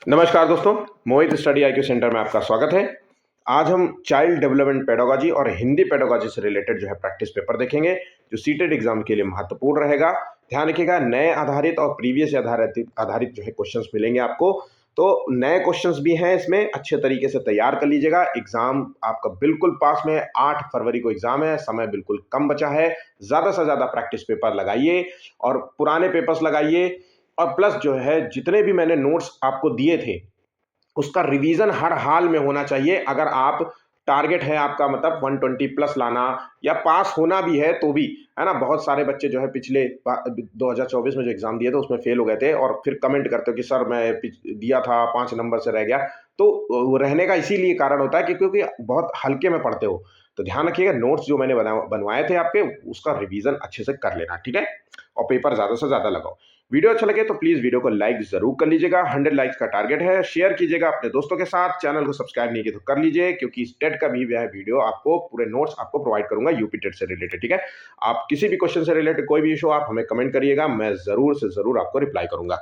नमस्कार दोस्तों, मोहित study IQ centre में आपका स्वागत है। आज हम चाइल्ड डेवलपमेंट पेडागोजी और हिंदी पेडागोजी से रिलेटेड जो है प्रैक्टिस पेपर देखेंगे, जो सीटेट एग्जाम के लिए महत्वपूर्ण रहेगा। ध्यान रखिएगा, नए आधारित और प्रीवियस आधारित आधारित जो है क्वेश्चंस मिलेंगे आपको। तो नए क्वेश्चंस भी हैं इसमें, अच्छे तरीके से तैयार कर लीजिएगा। एग्जाम आपका बिल्कुल पास में 8 फरवरी को एग्जाम है, समय बिल्कुल कम बचा है। ज़्यादा से ज़्यादा प्रैक्टिस पेपर लगाइए और पुराने पेपर्स लगाइए, और प्लस जो है जितने भी मैंने नोट्स आपको दिए थे उसका रिवीजन हर हाल में होना चाहिए। अगर आप टारगेट है आपका मतलब 120 प्लस लाना या पास होना भी है तो भी, है ना। बहुत सारे बच्चे जो है पिछले 2024 में जो एग्जाम दिए थे उसमें फेल हो गए थे और फिर कमेंट करते हो कि सर मैं दिया था 5 नंबर से रह गया। तो वो रहने का इसीलिए कारण होता है कि क्योंकि बहुत हल्के में पढ़ते हो। तो ध्यान रखिएगा, नोट्स जो मैंने बनवाए थे आपके उसका रिवीजन अच्छे से कर लेना, ठीक है। और पेपर ज्यादा से ज्यादा लगाओ। वीडियो अच्छा लगे तो प्लीज वीडियो को लाइक जरूर कर लीजिएगा, 100 लाइक्स का टारगेट है। शेयर कीजिएगा अपने दोस्तों के साथ, चैनल को सब्सक्राइब नहीं किया तो कर लीजिए, क्योंकि टेट का भी वह वीडियो आपको पूरे नोट्स आपको प्रोवाइड करूंगा यूपी टेट से रिलेटेड, ठीक है। आप किसी भी क्वेश्चन से रिलेटेड कोई भी इशू आप हमें कमेंट करिएगा, मैं जरूर से जरूर आपको रिप्लाई करूंगा।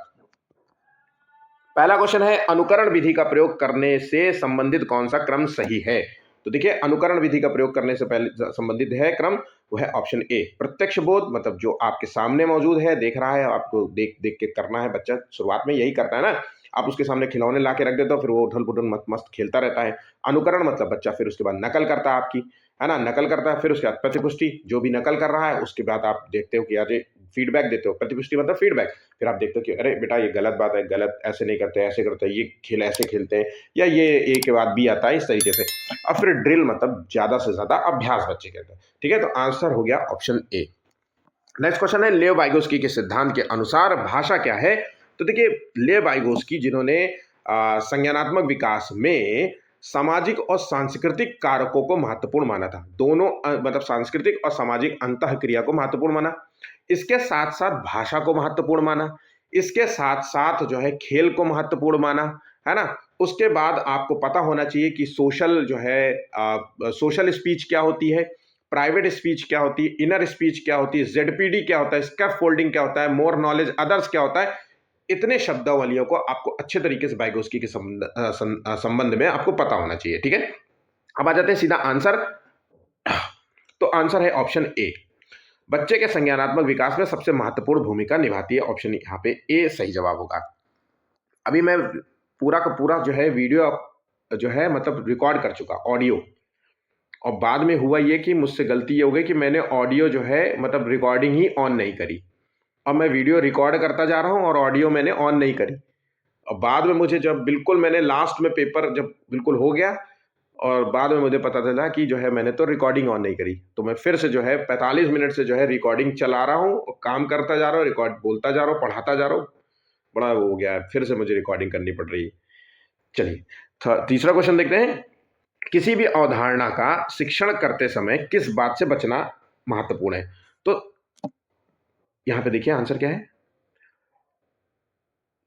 पहला क्वेश्चन है, अनुकरण विधि का प्रयोग करने से संबंधित कौन सा क्रम सही है। तो देखिए, अनुकरण विधि का प्रयोग करने से पहले संबंधित है क्रम, वो है ऑप्शन ए प्रत्यक्ष बोध, मतलब जो आपके सामने मौजूद है, देख रहा है, आपको देख देख के करना है। बच्चा शुरुआत में यही करता है ना, आप उसके सामने खिलौने ला के रख देते हो, फिर वो उठल पुठल मस्त खेलता रहता है। अनुकरण मतलब बच्चा फिर उसके बाद नकल करता है आपकी, है ना, नकल करता है। फिर उसके बाद प्रतिपुष्टि, जो भी नकल कर रहा है उसके बाद आप देखते हो कि अरे फीडबैक देते हो। प्रतिपुष्टि मतलब फीडबैक, फिर आप देखते हो कि अरे बेटा ये गलत बात है, गलत, ऐसे नहीं करते, ऐसे करते हैं, ये खेल ऐसे खेलते हैं, या ये ए के बाद बी आता है, इस तरीके से। अब फिर ड्रिल मतलब ज्यादा से ज्यादा अभ्यास बच्चे कहते हैं, ठीक है। तो आंसर हो गया ऑप्शन ए। नेक्स्ट क्वेश्चन है, लेव वाइगोस्की के सिद्धांत के अनुसार भाषा क्या है। तो देखिए, लेव वाइगोस्की जिन्होंने संज्ञानात्मक विकास में सामाजिक और सांस्कृतिक कारकों को महत्वपूर्ण माना था, दोनों मतलब सांस्कृतिक और सामाजिक अंतःक्रिया को महत्वपूर्ण माना, इसके साथ साथ भाषा को महत्वपूर्ण माना, इसके साथ साथ जो है खेल को महत्वपूर्ण माना, है ना। उसके बाद आपको पता होना चाहिए कि सोशल जो है सोशल स्पीच क्या होती है, प्राइवेट स्पीच क्या होती है, इनर स्पीच क्या होती है, जेडपीडी क्या होता है, स्कैफ फोल्डिंग क्या होता है, मोर नॉलेज अदर्स क्या होता है। इतने शब्दावलियों को आपको अच्छे तरीके से वाइगोस्की के संबंध में आपको पता होना चाहिए, ठीक है। अब आ जाते हैं सीधा आंसर। तो आंसर है ऑप्शन ए, बच्चे के संज्ञानात्मक विकास में सबसे महत्वपूर्ण भूमिका निभाती है। ऑप्शन यहाँ पे ए सही जवाब होगा। अभी मैं पूरा का पूरा जो है वीडियो जो है मतलब रिकॉर्ड कर चुका ऑडियो, और बाद में हुआ ये कि मुझसे गलती ये हो गई कि मैंने ऑडियो जो है मतलब रिकॉर्डिंग ही ऑन नहीं करी। अब मैं वीडियो रिकॉर्ड करता जा रहा हूँ और ऑडियो मैंने ऑन नहीं करी। और बाद में मुझे जब बिल्कुल मैंने लास्ट में पेपर जब बिल्कुल हो गया, और बाद में मुझे पता चला कि जो है मैंने तो रिकॉर्डिंग ऑन नहीं करी। तो मैं फिर से जो है 45 मिनट से जो है रिकॉर्डिंग चला रहा हूँ और काम करता जा रहा हूँ, रिकॉर्ड बोलता जा रहा हूँ, पढ़ाता जा रहा हूँ। बड़ा वो हो गया है, फिर से मुझे रिकॉर्डिंग करनी पड़ रही है। चलिए, तीसरा क्वेश्चन देखते हैं। किसी भी अवधारणा का शिक्षण करते समय किस बात से बचना महत्वपूर्ण है। तो यहां पे देखिए आंसर क्या है।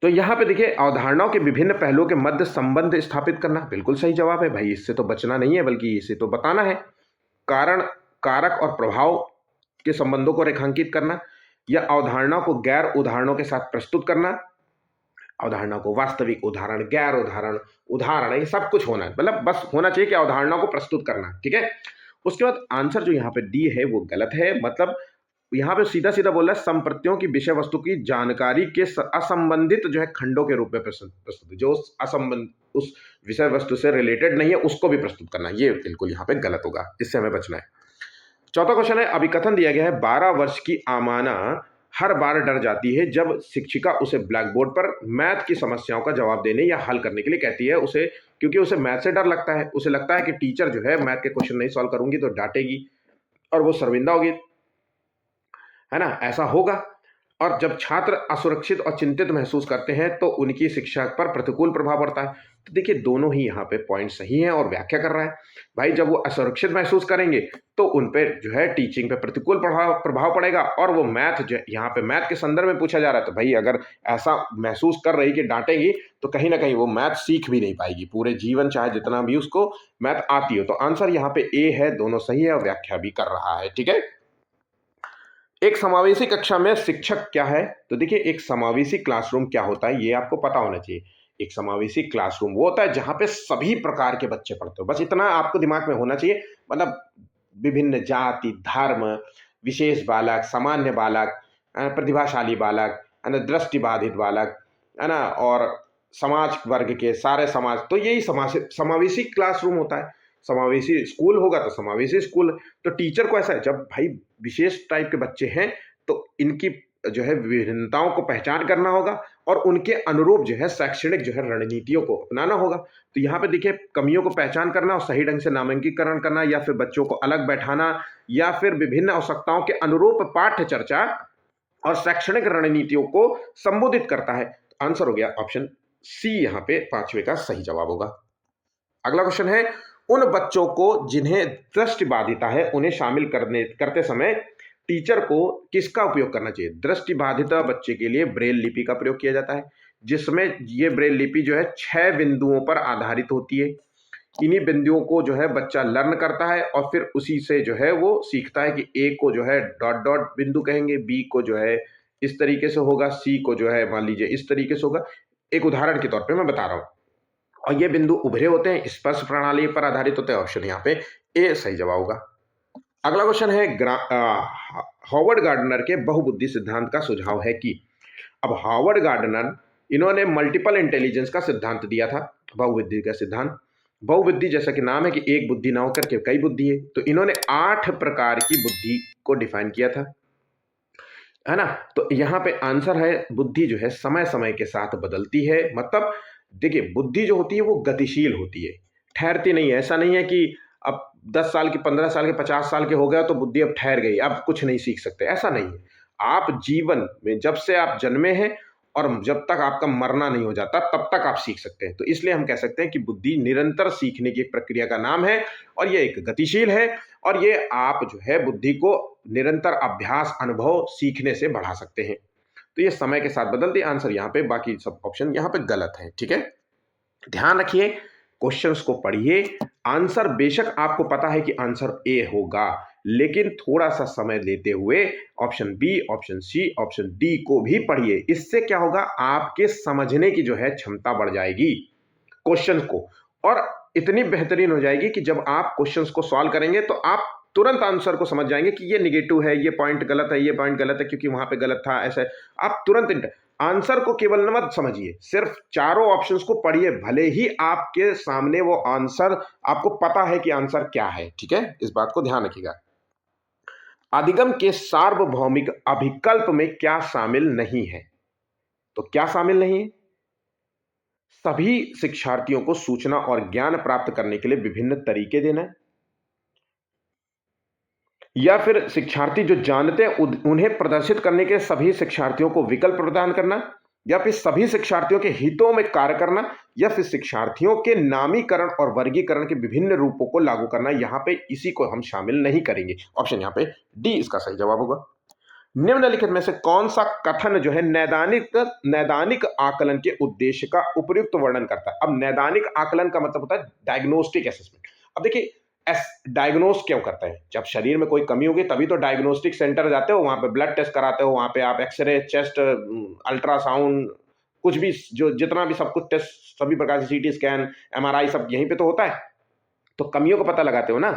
तो यहां पे देखिए, अवधारणाओं के विभिन्न पहलुओं के मध्य संबंध स्थापित करना, बिल्कुल सही जवाब है भाई। इससे तो बचना नहीं है बल्कि इसे तो बताना है। कारण, कारक और प्रभाव के संबंधों को रेखांकित करना, या अवधारणा को गैर उदाहरणों के साथ प्रस्तुत करना। अवधारणा को वास्तविक उदाहरण, गैर उदाहरण, उदाहरण, ये सब कुछ होना है, मतलब बस होना चाहिए कि अवधारणा को प्रस्तुत करना, ठीक है। उसके बाद आंसर जो यहाँ पे डी है वो गलत है। मतलब यहाँ पे सीधा सीधा बोल रहा है, संप्रतियों की विषय वस्तु की जानकारी के असंबंधित जो है खंडों के रूप में प्रस्तुत, जो असंबंध उस विषय वस्तु से रिलेटेड नहीं है उसको भी प्रस्तुत करना, ये बिल्कुल यहाँ पे गलत होगा, इससे हमें बचना है। चौथा क्वेश्चन है, अभिकथन दिया गया है, 12 वर्ष की आमाना हर बार डर जाती है जब शिक्षिका उसे ब्लैक बोर्ड पर मैथ की समस्याओं का जवाब देने या हल करने के लिए कहती है। उसे, क्योंकि उसे मैथ से डर लगता है, उसे लगता है कि टीचर जो है मैथ के क्वेश्चन नहीं सॉल्व करूंगी तो डांटेगी और वो शर्मिंदा होगी, है ना, ऐसा होगा। और जब छात्र असुरक्षित और चिंतित महसूस करते हैं तो उनकी शिक्षा पर प्रतिकूल प्रभाव पड़ता है। तो देखिए, दोनों ही यहाँ पे पॉइंट सही हैं और व्याख्या कर रहा है भाई। जब वो असुरक्षित महसूस करेंगे तो उन पे जो है टीचिंग पे प्रतिकूल प्रभाव पड़ेगा, और वो मैथ जो यहाँ पे मैथ के संदर्भ में पूछा जा रहा है, तो भाई अगर ऐसा महसूस कर रही कि डांटेगी तो कहीं ना कहीं वो मैथ सीख भी नहीं पाएगी पूरे जीवन, चाहे जितना भी उसको मैथ आती हो। तो आंसर यहाँ पे ए है, दोनों सही है और व्याख्या भी कर रहा है, ठीक है। एक समावेशी कक्षा में शिक्षक क्या है। तो देखिए, एक समावेशी क्लासरूम क्या होता है ये आपको पता होना चाहिए। एक समावेशी क्लासरूम वो होता है जहां पे सभी प्रकार के बच्चे पढ़ते हो। बस इतना आपको दिमाग में होना चाहिए, मतलब विभिन्न जाति, धर्म, विशेष बालक, सामान्य बालक, प्रतिभाशाली बालक, है ना, दृष्टिबाधित बालक, है ना, और समाज वर्ग के सारे समाज, तो यही समावेशी क्लासरूम होता है। समावेशी स्कूल होगा तो समावेशी स्कूल। तो टीचर को ऐसा है, जब भाई विशेष टाइप के बच्चे हैं तो इनकी जो है विभिन्नताओं को पहचान करना होगा और उनके अनुरूप जो है शैक्षणिक जो है रणनीतियों को अपनाना होगा। तो यहाँ पे देखिए, कमियों को पहचान करना और सही ढंग से नामांकीकरण करना, या फिर बच्चों को अलग बैठाना, या फिर विभिन्न आवश्यकताओं के अनुरूप पाठ्य चर्चा और शैक्षणिक रणनीतियों को संबोधित करता है। आंसर हो गया ऑप्शन सी, यहाँ पे पांचवे का सही जवाब होगा। अगला क्वेश्चन है, उन बच्चों को जिन्हें दृष्टिबाधिता है उन्हें शामिल करते समय टीचर को किसका उपयोग करना चाहिए? दृष्टिबाधिता बच्चे के लिए ब्रेल लिपि का प्रयोग किया जाता है, जिसमें ये ब्रेल लिपि जो है 6 बिंदुओं पर आधारित होती है। इन्हीं बिंदुओं को जो है बच्चा लर्न करता है और फिर उसी से जो है वो सीखता है कि ए को जो है डॉट डॉट बिंदु कहेंगे, बी को जो है इस तरीके से होगा, सी को जो है मान लीजिए इस तरीके से होगा। एक उदाहरण के तौर पे मैं बता रहा हूं, और ये बिंदु उभरे होते हैं, स्पर्श प्रणाली पर आधारित होते हैं। ऑप्शन यहाँ पे ए सही जवाब होगा। अगला क्वेश्चन है, हॉवर्ड गार्डनर के बहुबुद्धि सिद्धांत का सुझाव है कि, अब हॉवर्ड गार्डनर इन्होंने मल्टीपल इंटेलिजेंस का सिद्धांत दिया था, बहुबुद्धि का सिद्धांत। बहुबुद्धि जैसा कि नाम है कि एक बुद्धि ना होकर के कई बुद्धि है, तो इन्होंने 8 प्रकार की बुद्धि को डिफाइन किया था, है ना। तो यहाँ पे आंसर है, बुद्धि जो है समय समय के साथ बदलती है। मतलब देखिए, बुद्धि जो होती है वो गतिशील होती है, ठहरती नहीं है। ऐसा नहीं है कि अब 10 साल के, 15 साल के, 50 साल के हो गया तो बुद्धि अब ठहर गई, अब कुछ नहीं सीख सकते, ऐसा नहीं है। आप जीवन में जब से आप जन्मे हैं और जब तक आपका मरना नहीं हो जाता तब तक आप सीख सकते हैं। तो इसलिए हम कह सकते हैं कि बुद्धि निरंतर सीखने की प्रक्रिया का नाम है, और ये एक गतिशील है, और ये आप जो है बुद्धि को निरंतर अभ्यास, अनुभव, सीखने से बढ़ा सकते हैं। तो ये समय के साथ बदलती। आंसर यहाँ पे, बाकी सब ऑप्शन यहाँ पे गलत है, ठीक है। ध्यान रखिए, क्वेश्चंस को पढ़िए। आंसर बेशक आपको पता है कि आंसर ए होगा, लेकिन थोड़ा सा समय लेते हुए option B, option C, option D को भी पढ़िए। इससे क्या होगा, आपके समझने की जो है क्षमता बढ़ जाएगी क्वेश्चन को, और इतनी बेहतरीन हो जाएगी कि जब आप क्वेश्चंस को सॉल्व करेंगे तो आप तुरंत आंसर को समझ जाएंगे कि ये निगेटिव है, ये पॉइंट गलत है, ये पॉइंट गलत है क्योंकि वहां पे गलत था, ऐसे आप तुरंत आंसर को केवल न मत समझिए, सिर्फ चारों ऑप्शंस को पढ़िए, भले ही आपके सामने वो आंसर, आपको पता है कि आंसर क्या है, ठीक है। इस बात को ध्यान रखिएगा। अधिगम के सार्वभौमिक अभिकल्प में क्या शामिल नहीं है? तो क्या शामिल नहीं है? सभी शिक्षार्थियों को सूचना और ज्ञान प्राप्त करने के लिए विभिन्न तरीके देना, या फिर शिक्षार्थी जो जानते हैं उन्हें प्रदर्शित करने के सभी शिक्षार्थियों को विकल्प प्रदान करना, या फिर सभी शिक्षार्थियों के हितों में कार्य करना, या फिर शिक्षार्थियों के नामीकरण और वर्गीकरण के विभिन्न रूपों को लागू करना। यहां पे इसी को हम शामिल नहीं करेंगे। ऑप्शन यहां पे डी इसका सही जवाब होगा। निम्नलिखित में से कौन सा कथन जो है नैदानिक आकलन के उद्देश्य का उपयुक्त वर्णन करता है? अब नैदानिक आकलन का मतलब होता है डायग्नोस्टिक असेसमेंट। अब देखिए, डायग्नोस क्यों करते हैं? जब शरीर में कोई कमी होगी तभी तो डायग्नोस्टिक सेंटर जाते हो, वहां पे ब्लड टेस्ट कराते हो, वहां पे आप एक्सरे, चेस्ट, अल्ट्रासाउंड, कुछ भी जो जितना भी सब कुछ टेस्ट, सभी प्रकार से सीटी स्कैन, एमआरआई, सब यहीं पे तो होता है। तो कमियों को पता लगाते हो ना।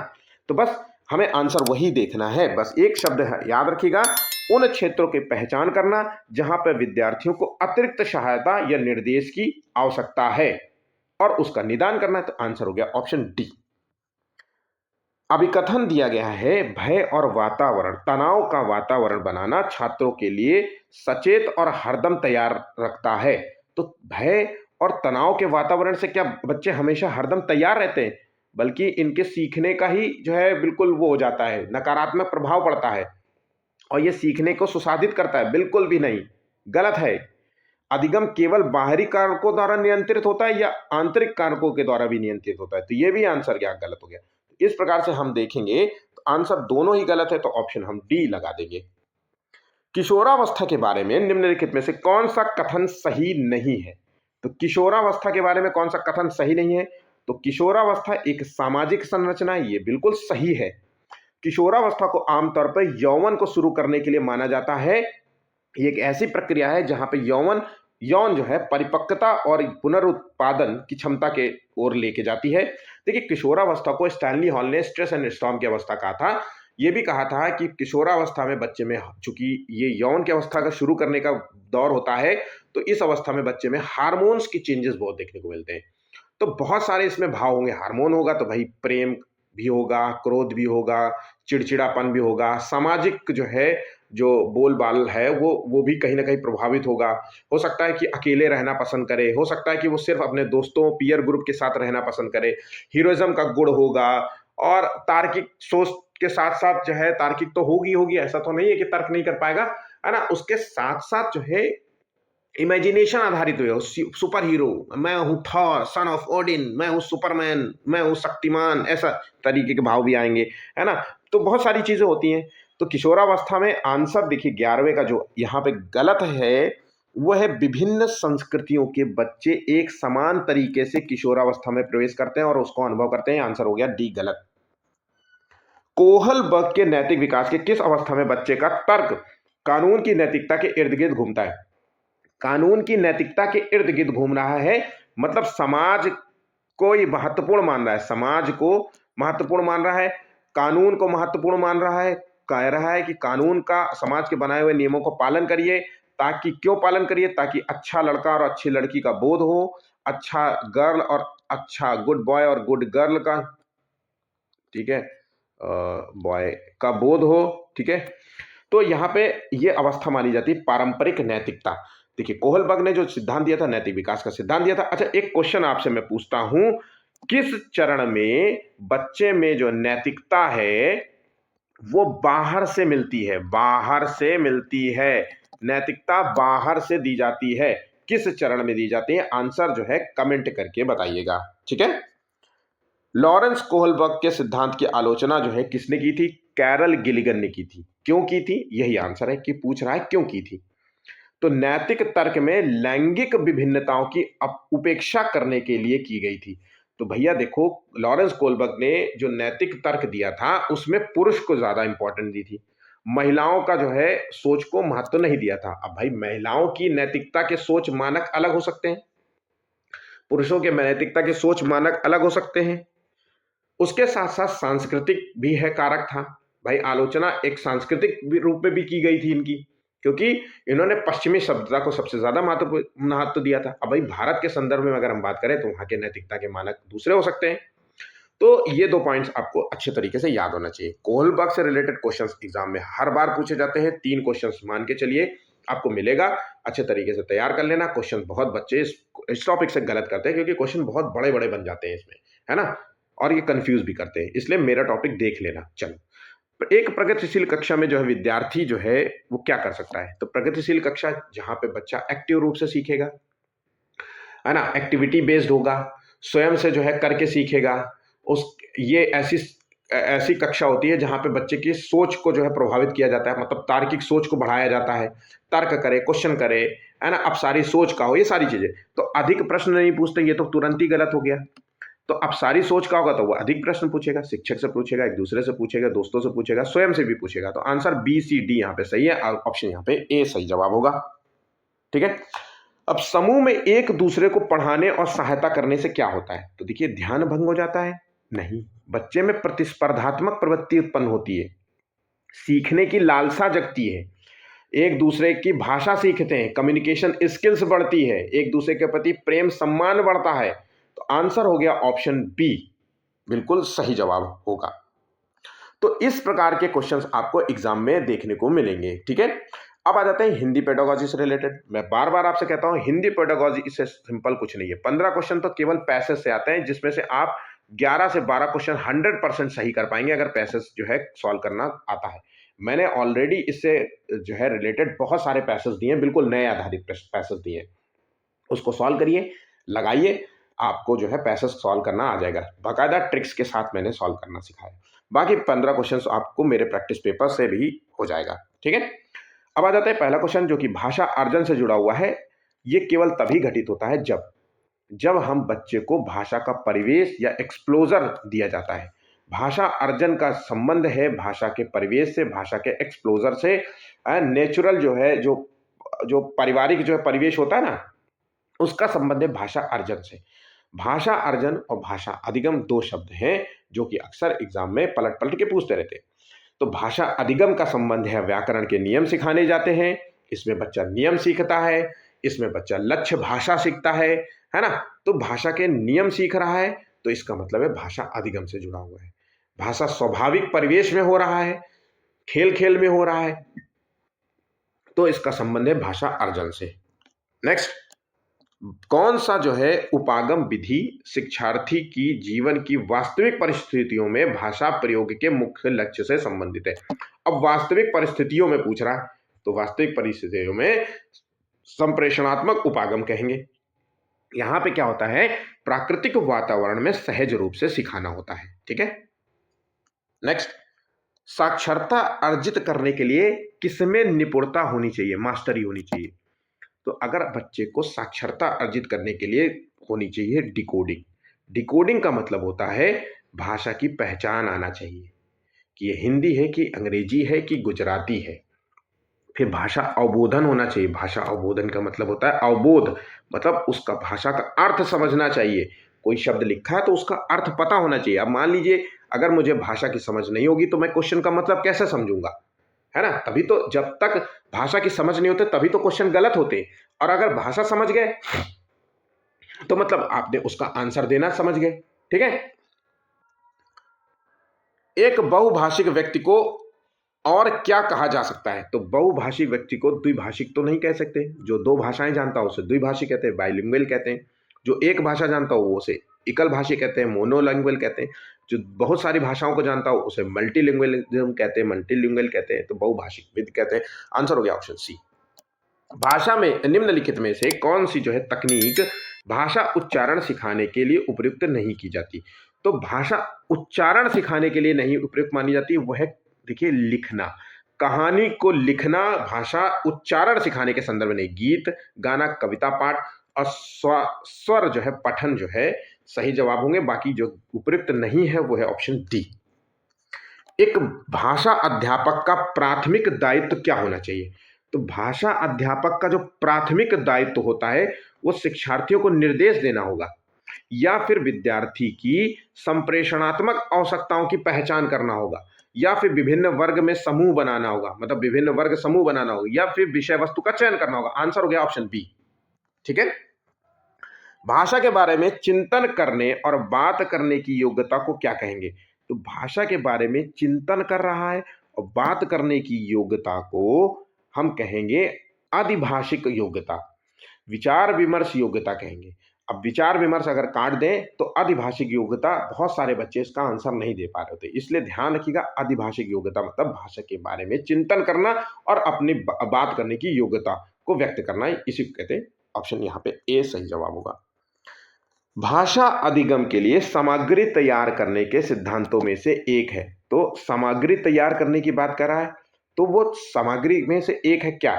तो बस हमें आंसर वही देखना है। बस एक शब्द है, याद रखिएगा, उन क्षेत्रों की पहचान करना जहां पर विद्यार्थियों को अतिरिक्त सहायता या निर्देश की आवश्यकता है और उसका निदान करना है। तो आंसर हो गया ऑप्शन डी। अभिकथन दिया गया है, भय और वातावरण, तनाव का वातावरण बनाना छात्रों के लिए सचेत और हरदम तैयार रखता है। तो भय और तनाव के वातावरण से क्या बच्चे हमेशा हरदम तैयार रहते हैं? बल्कि इनके सीखने का ही जो है बिल्कुल वो हो जाता है, नकारात्मक प्रभाव पड़ता है, और ये सीखने को सुसाधित करता है? बिल्कुल भी नहीं, गलत है। अधिगम केवल बाहरी कारकों द्वारा नियंत्रित होता है या आंतरिक कारकों के द्वारा भी नियंत्रित होता है? तो ये भी आंसर क्या गलत हो गया। इस प्रकार से हम देखेंगे तो आंसर दोनों ही गलत है, तो ऑप्शन हम डी लगा देंगे। किशोरावस्था के बारे में निम्नलिखित में से कौन सा कथन सही नहीं है? तो किशोरावस्था के बारे में कौन सा कथन सही नहीं है? तो किशोरावस्था एक सामाजिक संरचना है, ये बिल्कुल सही है। किशोरावस्था को आमतौर पर यौवन को शुरू करने के लिए माना जाता है। ये एक ऐसी प्रक्रिया है जहां पे यौवन यौन जो है परिपक्वता और पुनरुत्पादन की क्षमता के ओर लेके जाती है। देखिए, किशोरावस्था को स्टैनली हॉल ने स्ट्रेस एंड स्टॉर्म की अवस्था कहा था। ये भी कहा था कि किशोरावस्था में बच्चे में, चूंकि ये यौन की अवस्था का शुरू करने का दौर होता है, तो इस अवस्था में बच्चे में हार्मोन्स की चेंजेस बहुत देखने को मिलते हैं। तो बहुत सारे इसमें भाव होंगे। हार्मोन होगा तो भाई प्रेम भी होगा, क्रोध भी होगा, चिड़चिड़ापन भी होगा, सामाजिक जो है, जो बोलबाल है वो भी कहीं न कहीं प्रभावित होगा। हो सकता है कि अकेले रहना पसंद करे, हो सकता है कि वो सिर्फ़ अपने दोस्तों, पीयर ग्रुप के साथ रहना पसंद करे। हीरोइज़्म का गुण होगा और तार्किक सोच के साथ-साथ जो है, तार्किक तो होगी ही होगी, ऐसा तो नहीं है कि तर्क नहीं कर पाएगा, है ना? उसके साथ-साथ जो है इमेजिनेशन आधारित हुए, सुपर हीरो, मैं हूँ थॉर सन ऑफ ओडिन, मैं हूँ सुपरमैन, मैं हूँ शक्तिमान, ऐसा तरीके के भाव भी आएंगे, है ना? तो बहुत सारी चीजें होती हैं। तो किशोरावस्था में आंसर देखिए 11वें का जो यहाँ पे गलत है, वो है विभिन्न संस्कृतियों के बच्चे एक समान तरीके से किशोरावस्था में प्रवेश करते हैं और उसको अनुभव करते हैं। आंसर हो गया डी गलत। कोहलबर्ग के नैतिक विकास के किस अवस्था में बच्चे का तर्क कानून की नैतिकता के इर्द गिर्द घूमता है? कानून की नैतिकता के इर्द गिर्द घूम रहा है, मतलब समाज को ये महत्वपूर्ण मान रहा है, समाज को महत्वपूर्ण मान रहा है, कानून को महत्वपूर्ण मान रहा है, कह रहा है कि कानून का, समाज के बनाए हुए नियमों को पालन करिए। ताकि क्यों पालन करिए? ताकि अच्छा लड़का और अच्छी लड़की का बोध हो, अच्छा गर्ल और अच्छा गुड बॉय और गुड गर्ल का, ठीक है, बॉय का बोध हो, ठीक है। तो यहाँ पे ये अवस्था मानी जाती है पारंपरिक नैतिकता। देखिए, कोहलबर्ग ने जो सिद्धांत दिया था, नैतिक विकास का सिद्धांत दिया था। अच्छा, एक क्वेश्चन आपसे मैं पूछता हूं, किस चरण में बच्चे में जो नैतिकता है वो बाहर से मिलती है? बाहर से मिलती है, नैतिकता बाहर से दी जाती है। किस चरण में दी जाती है? आंसर जो है कमेंट करके बताइएगा, ठीक है। लॉरेंस कोहलबर्ग के सिद्धांत की आलोचना जो है किसने की थी? कैरल गिलिगन ने की थी। क्यों की थी? यही आंसर है कि पूछ रहा है क्यों की थी। तो नैतिक तर्क में लैंगिक विभिन्नताओं की उपेक्षा करने के लिए की गई थी। तो भैया देखो, लॉरेंस कोहलबर्ग ने जो नैतिक तर्क दिया था उसमें पुरुष को ज्यादा इंपॉर्टेंस दी थी, महिलाओं का जो है सोच को महत्व नहीं दिया था। अब भाई, महिलाओं की नैतिकता के सोच मानक अलग हो सकते हैं, पुरुषों के नैतिकता के सोच मानक अलग हो सकते हैं। उसके साथ साथ सांस्कृतिक भी है कारक था। भाई, आलोचना एक सांस्कृतिक रूप में भी की गई थी इनकी, क्योंकि इन्होंने पश्चिमी सभ्यता को सबसे ज्यादा महत्व दिया था। अब भाई, भारत के संदर्भ में अगर हम बात करें तो वहां के नैतिकता के मानक दूसरे हो सकते हैं। तो ये दो पॉइंट्स आपको अच्छे तरीके से याद होना चाहिए। कोहलबर्ग से रिलेटेड क्वेश्चंस एग्जाम में हर बार पूछे जाते हैं। 3 क्वेश्चंस मान के चलिए आपको मिलेगा, अच्छे तरीके से तैयार कर लेना। क्वेश्चन बहुत बच्चे इस टॉपिक से गलत करते हैं, क्योंकि क्वेश्चन बहुत बड़े बड़े बन जाते हैं इसमें, है ना, और ये कंफ्यूज भी करते हैं। इसलिए मेरा टॉपिक देख लेना। चलो, एक प्रगतिशील कक्षा में जो है विद्यार्थी जो है वो क्या कर सकता है? तो प्रगतिशील कक्षा जहां पे बच्चा एक्टिव रूप से सीखेगा, है ना, एक्टिविटी बेस्ड होगा, स्वयं से जो है करके सीखेगा। उस ये ऐसी ऐसी कक्षा होती है जहां पे बच्चे की सोच को जो है प्रभावित किया जाता है, मतलब तार्किक सोच को बढ़ाया जाता है, तर्क करे, क्वेश्चन करे, है ना, अब सारी सोच का हो, ये सारी चीजें। तो अधिक प्रश्न नहीं पूछते, ये तो तुरंत ही गलत हो गया। तो अब सारी सोच का होगा तो वो अधिक प्रश्न पूछेगा, शिक्षक से पूछेगा, एक दूसरे से पूछेगा, दोस्तों से पूछेगा, स्वयं से भी पूछेगा। तो आंसर बी सी डी यहाँ पे सही है, ऑप्शन यहाँ पे ए सही जवाब होगा, ठीक है। अब समूह में एक दूसरे को पढ़ाने और सहायता करने से क्या होता है? तो देखिए, ध्यान भंग हो जाता है? नहीं, बच्चे में प्रतिस्पर्धात्मक प्रवृत्ति उत्पन्न होती है, सीखने की लालसा जगती है, एक दूसरे की भाषा सीखते हैं, कम्युनिकेशन स्किल्स बढ़ती है, एक दूसरे के प्रति प्रेम सम्मान बढ़ता है। तो आंसर हो गया ऑप्शन बी, बिल्कुल सही जवाब होगा। तो इस प्रकार के क्वेश्चंस आपको एग्जाम में देखने को मिलेंगे, ठीक है। अब आ जाते हैं हिंदी पेडागोजी से रिलेटेड। मैं बार बार आपसे कहता हूं, हिंदी पेडागोजी इससे सिंपल कुछ नहीं है। 15 क्वेश्चन तो केवल पैसेज से आते हैं, जिसमें से आप 11 से 12 क्वेश्चन 100% सही कर पाएंगे अगर पैसेज जो है सॉल्व करना आता है। मैंने ऑलरेडी इससे जो है रिलेटेड बहुत सारे पैसेज दिए हैं, बिल्कुल नए आधारित पैसेज दिए हैं। उसको सॉल्व करिए, लगाइए, आपको जो है पैसेज सॉल्व करना आ जाएगा। बाकायदा ट्रिक्स के साथ मैंने सॉल्व करना सिखाया। बाकी 15 क्वेश्चंस आपको मेरे प्रैक्टिस पेपर से भी हो जाएगा, ठीक है। अब आ जाता है पहला क्वेश्चन, जो कि भाषा अर्जन से जुड़ा हुआ है। ये केवल तभी घटित होता है जब हम बच्चे को भाषा का परिवेश या एक्सप्लोजर दिया जाता है। भाषा अर्जन का संबंध है भाषा के परिवेश से, भाषा के एक्सप्लोजर से। नेचुरल जो है, जो जो पारिवारिक जो है परिवेश होता है ना, उसका संबंध है भाषा अर्जन से। भाषा अर्जन और भाषा अधिगम दो शब्द हैं जो कि अक्सर एग्जाम में पलट पलट के पूछते रहते हैं। तो भाषा अधिगम का संबंध है व्याकरण के नियम सिखाने जाते हैं, इसमें बच्चा नियम सीखता है, इसमें बच्चा लक्ष्य भाषा सीखता है ना। तो भाषा के नियम सीख रहा है, तो इसका मतलब है भाषा अधिगम से जुड़ा हुआ है। भाषा स्वाभाविक परिवेश में हो रहा है, खेल खेल में हो रहा है, तो इसका संबंध है भाषा अर्जन से। नेक्स्ट, कौन सा जो है उपागम विधि शिक्षार्थी की जीवन की वास्तविक परिस्थितियों में भाषा प्रयोग के मुख्य लक्ष्य से संबंधित है। अब वास्तविक परिस्थितियों में पूछ रहा है, तो वास्तविक परिस्थितियों में संप्रेषणात्मक उपागम कहेंगे। यहां पे क्या होता है, प्राकृतिक वातावरण में सहज रूप से सिखाना होता है। ठीक है। नेक्स्ट, साक्षरता अर्जित करने के लिए किसमें निपुणता होनी चाहिए, मास्टरी होनी चाहिए। तो अगर बच्चे को साक्षरता अर्जित करने के लिए होनी चाहिए डिकोडिंग। डिकोडिंग का मतलब होता है भाषा की पहचान आना चाहिए कि ये हिंदी है कि अंग्रेजी है कि गुजराती है। फिर भाषा अवबोधन होना चाहिए। भाषा अवबोधन का मतलब होता है अवबोध, मतलब उसका भाषा का अर्थ समझना चाहिए। कोई शब्द लिखा है तो उसका अर्थ पता होना चाहिए। अब मान लीजिए अगर मुझे भाषा की समझ नहीं होगी तो मैं क्वेश्चन का मतलब कैसे समझूंगा, है ना। तभी तो, जब तक भाषा की समझ नहीं होते तभी तो क्वेश्चन गलत होते। और अगर भाषा समझ गए तो मतलब आपने उसका आंसर देना समझ गए। ठीक है। एक बहुभाषिक व्यक्ति को और क्या कहा जा सकता है, तो बहुभाषिक व्यक्ति को द्विभाषिक तो नहीं कह सकते। जो दो भाषाएं जानता हो उसे द्विभाषिक कहते हैं, बाइलिंगुअल कहते हैं। जो एक भाषा जानता हो उसे एकल भाषी कहते हैं, मोनोलिंगुअल कहते हैं। जो बहुत सारी भाषाओं को जानता हो उसे मल्टीलिंगुअलिज्म कहते हैं, मल्टीलिंगुअल कहते हैं। तो बहुभाषिक विद कहते हैं। आंसर हो गया ऑप्शन सी। भाषा में निम्नलिखित में से कौन सी जो है तकनीक भाषा उच्चारण सिखाने के लिए उपयुक्त नहीं की जाती। तो भाषा उच्चारण सिखाने के लिए नहीं उपयुक्त मानी जाती वह है, देखिए, लिखना। कहानी को लिखना भाषा उच्चारण सिखाने के संदर्भ में। गीत गाना, कविता पाठ और स्वर जो है पठन जो है सही जवाब होंगे। बाकी जो उपयुक्त नहीं है वो है ऑप्शन डी। एक भाषा अध्यापक का प्राथमिक दायित्व क्या होना चाहिए। तो भाषा अध्यापक का जो प्राथमिक दायित्व होता है वो शिक्षार्थियों को निर्देश देना होगा, या फिर विद्यार्थी की संप्रेषणात्मक आवश्यकताओं की पहचान करना होगा, या फिर विभिन्न वर्ग में समूह बनाना होगा, मतलब विभिन्न वर्ग समूह बनाना होगा, या फिर विषय वस्तु का चयन करना होगा। आंसर हो गया ऑप्शन बी। ठीक है। भाषा के बारे में चिंतन करने और बात करने की योग्यता को क्या कहेंगे। तो भाषा के बारे में चिंतन कर रहा है और बात करने की योग्यता को हम कहेंगे अधिभाषिक योग्यता, विचार विमर्श योग्यता कहेंगे। अब विचार विमर्श अगर काट दें तो अधिभाषिक योग्यता, बहुत सारे बच्चे इसका आंसर नहीं दे पा रहे होते, इसलिए ध्यान रखिएगा। अधिभाषिक योग्यता मतलब भाषा के बारे में चिंतन करना और अपनी बात करने की योग्यता को व्यक्त करना, इसी को कहते हैं। ऑप्शन यहाँ पे ए सही जवाब होगा। भाषा अधिगम के लिए सामग्री तैयार करने के सिद्धांतों में से एक है। तो सामग्री तैयार करने की बात कर रहा है, तो वो सामग्री में से एक है क्या।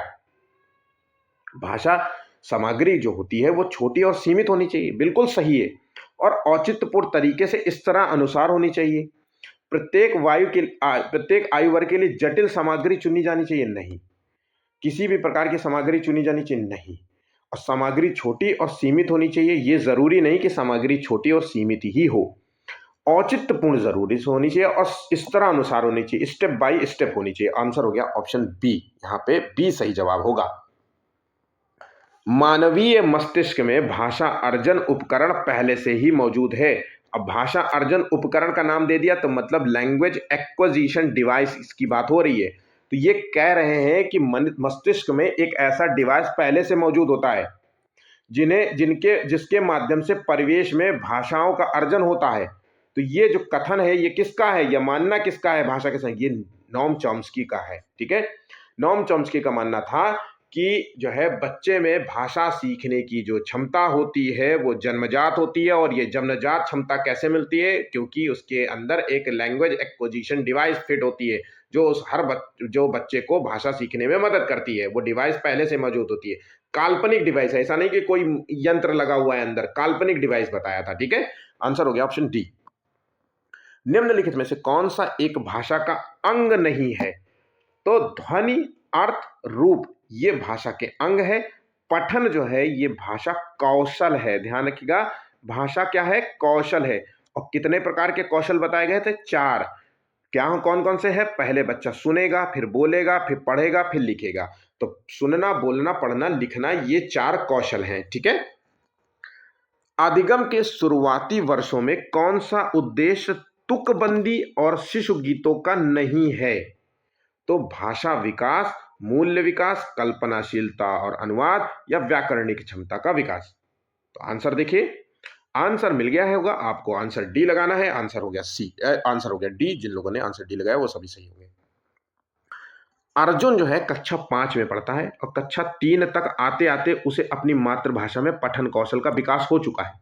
भाषा सामग्री जो होती है वो छोटी और सीमित होनी चाहिए, बिल्कुल सही है। और औचित्यपूर्ण तरीके से इस तरह अनुसार होनी चाहिए। प्रत्येक आयु वर्ग के लिए जटिल सामग्री चुनी जानी चाहिए, नहीं। किसी भी प्रकार की सामग्री चुनी जानी चाहिए, नहीं। और सामग्री छोटी और सीमित होनी चाहिए, ये जरूरी नहीं कि सामग्री छोटी और सीमित ही हो। औचित्यपूर्ण जरूरी से होनी चाहिए और इस तरह अनुसार होनी चाहिए, स्टेप बाय स्टेप होनी चाहिए। आंसर हो गया ऑप्शन बी। यहाँ पे बी सही जवाब होगा। मानवीय मस्तिष्क में भाषा अर्जन उपकरण पहले से ही मौजूद है। अब भाषा अर्जन उपकरण का नाम दे दिया तो मतलब लैंग्वेज एक्विजिशन डिवाइस इसकी बात हो रही है। तो ये कह रहे हैं कि मस्तिष्क में एक ऐसा डिवाइस पहले से मौजूद होता है जिसके माध्यम से परिवेश में भाषाओं का अर्जन होता है। तो ये जो कथन है ये किसका है, यह मानना किसका है भाषा के संग, ये नोम चॉम्स्की का है। ठीक है। नोम चॉम्स्की का मानना था कि जो है बच्चे में भाषा सीखने की जो क्षमता होती है वो जन्मजात होती है। और ये जन्मजात क्षमता कैसे मिलती है, क्योंकि उसके अंदर एक लैंग्वेज एक्विजिशन डिवाइस फिट होती है जो जो बच्चे को भाषा सीखने में मदद करती है। वो डिवाइस पहले से मौजूद होती है। काल्पनिक डिवाइस है, ऐसा नहीं कि कोई यंत्र लगा हुआ है अंदर, काल्पनिक डिवाइस बताया था। ठीक है। आंसर हो गया ऑप्शन डी। निम्नलिखित में से कौन सा एक भाषा का अंग नहीं है। तो ध्वनि, अर्थ, रूप, ये भाषा के अंग है। पठन जो है ये भाषा कौशल है। ध्यान रखिएगा, भाषा क्या है? कौशल है। और कितने प्रकार के कौशल बताए गए थे? 4। क्या कौन कौन से हैं? पहले बच्चा सुनेगा, फिर बोलेगा, फिर पढ़ेगा, फिर लिखेगा। तो सुनना, बोलना, पढ़ना, लिखना, ये 4 कौशल हैं। ठीक है। आदिगम के शुरुआती वर्षों में कौन सा उद्देश्य तुकबंदी और शिशु गीतों का नहीं है? तो भाषा विकास, मूल्य विकास, कल्पनाशीलता और अनुवाद, या व्याकरणिक क्षमता का विकास। तो आंसर देखिए, आंसर मिल गया है होगा आपको। आंसर डी लगाना है। आंसर हो गया सी, आंसर हो गया डी। जिन लोगों ने आंसर डी लगाया वो सभी सही होंगे। अर्जुन जो है कक्षा 5 में पढ़ता है और कक्षा 3 तक आते आते उसे अपनी मातृभाषा में पठन कौशल का विकास हो चुका है।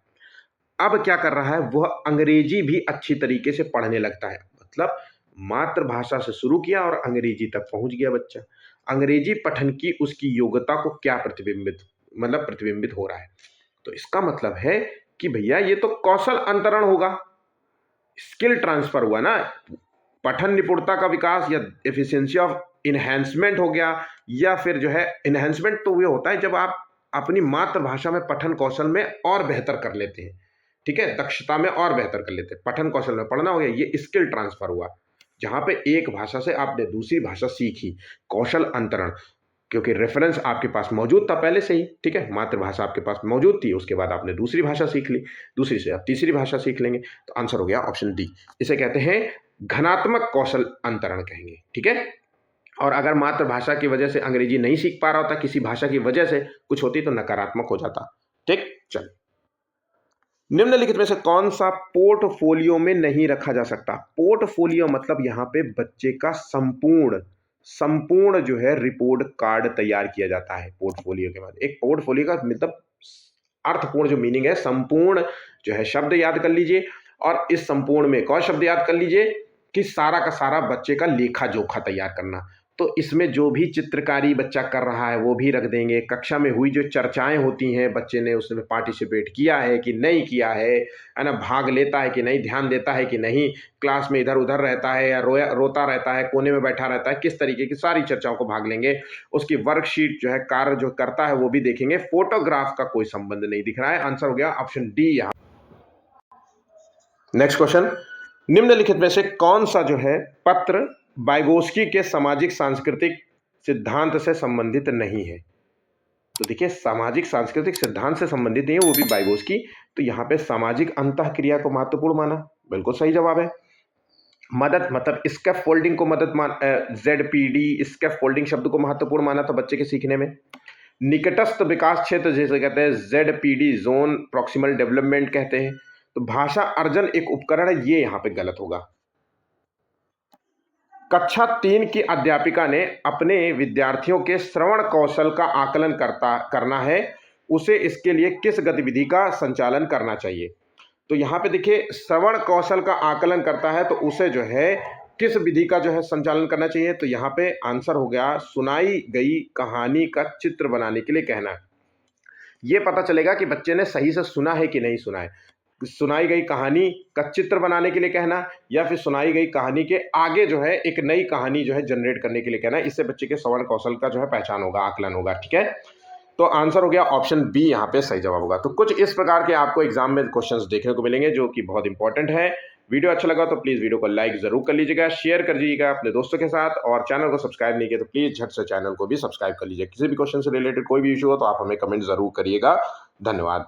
अब क्या कर रहा है? वह अंग्रेजी भी अच्छी तरीके से पढ़ने लगता है। मतलब मातृभाषा से शुरू किया और अंग्रेजी तक पहुंच गया बच्चा। अंग्रेजी पठन की उसकी योग्यता को क्या प्रतिबिंबित हो रहा है? तो इसका मतलब है कि भैया ये तो कौशल अंतरण होगा, स्किल ट्रांसफर हुआ ना। पठन निपुणता का विकास या एफिशिएंसी ऑफ इनहेंसमेंट हो गया, या फिर जो है इनहेंसमेंट तो ये होता है जब आप अपनी मातृभाषा में पठन कौशल में और बेहतर कर लेते हैं। ठीक है, दक्षता में और बेहतर कर लेते हैं। पठन कौशल में पढ़ना हो गया, ये स्किल ट्रांसफर हुआ, जहां पे एक भाषा से आपने दूसरी भाषा सीखी। कौशल अंतरण, क्योंकि रेफरेंस आपके पास मौजूद था पहले से ही। ठीक है, मातृभाषा आपके पास मौजूद थी, उसके बाद आपने दूसरी भाषा सीख ली, दूसरी से आप तीसरी भाषा सीख लेंगे। तो आंसर हो गया ऑप्शन डी। इसे कहते हैं घनात्मक कौशल अंतरण कहेंगे। ठीक है। और अगर मातृभाषा की वजह से अंग्रेजी नहीं सीख पा रहा होता, किसी भाषा की वजह से कुछ होती, तो नकारात्मक हो जाता। ठीक, चल। निम्नलिखित में से कौन सा पोर्टफोलियो में नहीं रखा जा सकता? पोर्टफोलियो मतलब यहां पे बच्चे का संपूर्ण जो है रिपोर्ट कार्ड तैयार किया जाता है पोर्टफोलियो के बाद। एक पोर्टफोलियो का मतलब अर्थपूर्ण जो मीनिंग है, संपूर्ण जो है शब्द याद कर लीजिए, और इस संपूर्ण में एक और शब्द याद कर लीजिए कि सारा का सारा बच्चे का लेखा जोखा तैयार करना। तो इसमें जो भी चित्रकारी बच्चा कर रहा है वो भी रख देंगे। कक्षा में हुई जो चर्चाएं होती हैं, बच्चे ने उसमें पार्टिसिपेट किया है कि नहीं किया है ना, भाग लेता है कि नहीं, ध्यान देता है कि नहीं, क्लास में इधर उधर रहता है या रोता रहता है, कोने में बैठा रहता है, किस तरीके की सारी चर्चाओं को भाग लेंगे। उसकी वर्कशीट जो है, कार्य जो करता है वो भी देखेंगे। फोटोग्राफ का कोई संबंध नहीं दिख रहा है। आंसर हो गया ऑप्शन डी यहां। नेक्स्ट क्वेश्चन, निम्नलिखित में से कौन सा जो है पत्र वाइगोस्की के सामाजिक सांस्कृतिक सिद्धांत से संबंधित नहीं है? तो देखिए, सामाजिक सांस्कृतिक सिद्धांत से संबंधित नहीं है, वो भी वाइगोस्की। तो यहां पे सामाजिक अंतःक्रिया को महत्वपूर्ण माना, बिल्कुल सही जवाब है। मदद मतलब स्कैफोल्डिंग को मदद ZPD स्कैफोल्डिंग शब्द को महत्वपूर्ण माना था बच्चे के सीखने में। निकटस्थ विकास क्षेत्र जैसे कहते हैं ZPD जोन प्रॉक्सिमल डेवलपमेंट कहते हैं। तो भाषा अर्जन एक उपकरण है, ये यहां पे गलत होगा। कक्षा 3 की अध्यापिका ने अपने विद्यार्थियों के श्रवण कौशल का आकलन करना है, उसे इसके लिए किस गतिविधि का संचालन करना चाहिए? तो यहाँ पे देखिए, श्रवण कौशल का आकलन करता है तो उसे जो है किस विधि का जो है संचालन करना चाहिए? तो यहाँ पे आंसर हो गया सुनाई गई कहानी का चित्र बनाने के लिए कहना है। ये पता चलेगा कि बच्चे ने सही से सुना है कि नहीं सुना है। सुनाई गई कहानी का चित्र बनाने के लिए कहना, या फिर सुनाई गई कहानी के आगे जो है एक नई कहानी जो है जनरेट करने के लिए कहना। इससे बच्चे के श्रवण कौशल का जो है पहचान होगा, आकलन होगा। ठीक है, तो आंसर हो गया ऑप्शन बी, यहाँ पे सही जवाब होगा। तो कुछ इस प्रकार के आपको एग्जाम में क्वेश्चंस देखने को मिलेंगे जो कि बहुत इंपॉर्टेंट है। वीडियो अच्छा लगा तो प्लीज वीडियो को लाइक जरूर कर लीजिएगा, शेयर कर दीजिएगा अपने दोस्तों के साथ, और चैनल को सब्सक्राइब नहीं किया तो प्लीज झट से चैनल को भी सब्सक्राइब कर लीजिए। किसी भी क्वेश्चन से रिलेटेड कोई भी इशू हो तो आप हमें कमेंट जरूर करिएगा। धन्यवाद।